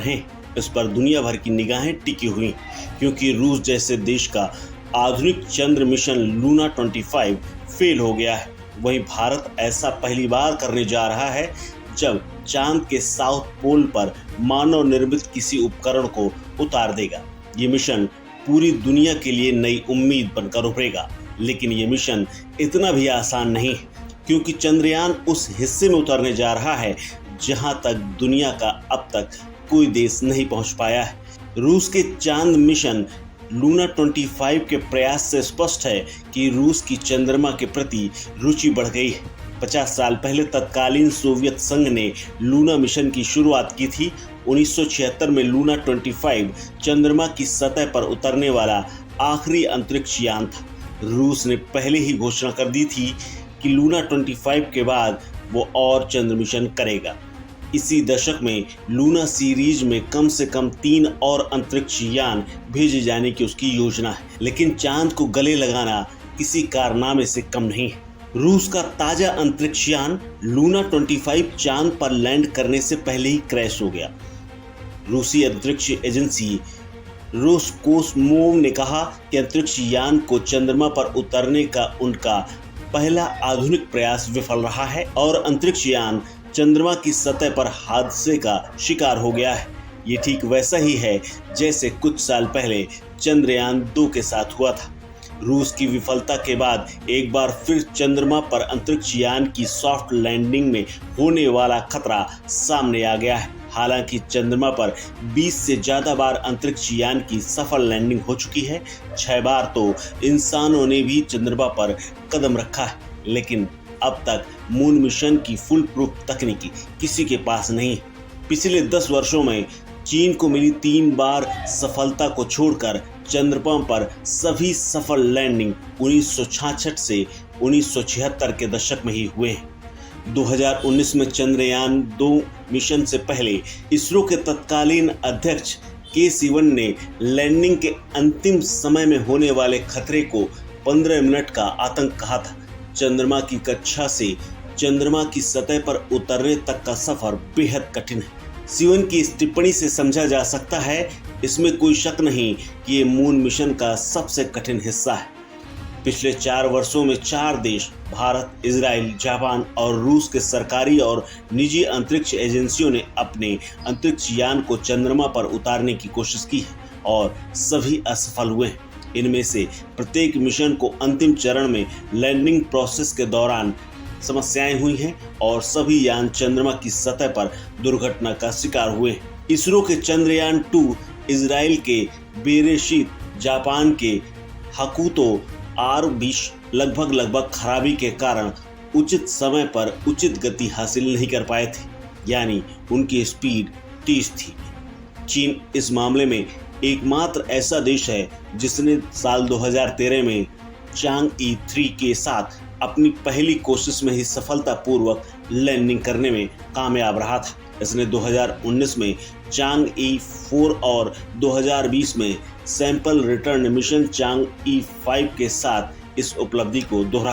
हैं। इस पर दुनिया भर की निगाहें टिकी हुई क्योंकि रूस जैसे देश का आधुनिक चंद्र मिशन लूना 25 फेल हो गया है। वहीं भारत ऐसा पहली बार करने जा रहा है जब चांद के साउथ पोल पर मानव निर्मित किसी उपकरण को उतार देगा। ये मिशन पूरी दुनिया के लिए नई उम्मीद बनकर उभरेगा, लेकिन ये मिशन इतना भी आसान नहीं क्योंकि चंद्रयान उस हिस्से में उतरने जा रहा है जहां तक दुनिया का अब तक कोई देश नहीं पहुंच पाया है। रूस के चांद मिशन लूना 25 के प्रयास से स्पष्ट है कि रूस की चंद्रमा के प्रति रुचि बढ़ गई है। 50 साल पहले तत्कालीन सोवियत संघ ने लूना मिशन की शुरुआत की थी। 1976 में लूना 25 चंद्रमा की सतह पर उतरने वाला आखिरी अंतरिक्ष यान था। रूस ने पहले ही घोषणा कर दी थी कि लूना 25 के बाद वो और चंद्र मिशन करेगा। इसी दशक में लूना सीरीज में कम से कम 3 और अंतरिक्ष यान भेजे जाने की उसकी योजना है, लेकिन चांद को गले लगाना किसी कारनामे से कम नहीं है। रूस का ताजा अंतरिक्ष यान लूना 25 चांद पर लैंड करने से पहले ही क्रैश हो गया। रूसी अंतरिक्ष एजेंसी रोसकोसमोव ने कहा कि अंतरिक्ष यान को चंद्रमा पर उतरने का उनका पहला आधुनिक प्रयास विफल रहा है और अंतरिक्ष यान चंद्रमा की सतह पर हादसे का शिकार हो गया है। ये ठीक वैसा ही है जैसे कुछ साल पहले चंद्रयान 2 के साथ हुआ था। रूस की विफलता के बाद एक बार फिर चंद्रमा पर अंतरिक्ष यान की सॉफ्ट लैंडिंग में होने वाला खतरा सामने आ गया है। हालांकि चंद्रमा पर 20 से ज्यादा बार अंतरिक्ष यान की सफल लैंडिंग हो चुकी है। 6 बार तो इंसानों ने भी चंद्रमा पर कदम रखा है, लेकिन अब तक मून मिशन की फुल प्रूफ तकनीकी किसी के पास नहीं है। पिछले 10 वर्षों में चीन को मिली 3 बार सफलता को छोड़कर चंद्रमा पर सभी सफल लैंडिंग 1966 से 1976 के दशक में ही हुए हैं। 2019 में चंद्रयान 2 मिशन से पहले इसरो के तत्कालीन अध्यक्ष के सिवन ने लैंडिंग के अंतिम समय में होने वाले खतरे को 15 मिनट का आतंक कहा था। चंद्रमा की कक्षा से चंद्रमा की सतह पर उतरने तक का सफर बेहद कठिन है। सिवन की इस टिप्पणी से समझा जा सकता है, इसमें कोई शक नहीं कि ये मून मिशन का सबसे कठिन हिस्सा है। पिछले 4 वर्षों में 4 देश भारत, इजराइल, जापान और रूस के सरकारी और निजी अंतरिक्ष एजेंसियों ने अपने अंतरिक्ष यान को चंद्रमा पर उतारने की कोशिश की है और सभी असफल हुए हैं। इनमें से प्रत्येक मिशन को अंतिम चरण में लैंडिंग प्रोसेस के दौरान समस्याएं हुई हैं और सभी यान चंद्रमा की सतह पर दुर्घटना का शिकार हुए हैं। इसरो के चंद्रयान 2, इजराइल के बेरेशित, जापान के हकुतो R20 लगभग खराबी के कारण उचित समय पर उचित गति हासिल नहीं कर पाए थे, यानी उनकी स्पीड तेज थी। चीन इस मामले में एकमात्र ऐसा देश है जिसने साल 2013 में चांगई 3 के साथ अपनी पहली कोशिश में ही सफलतापूर्वक लैंडिंग करने में कामयाब रहा था। इसने 2019 में चांगई 4 और 2020 में सैंपल रिटर्न मिशन चांगई 5 के साथ इस उपलब्धि को दोहराया।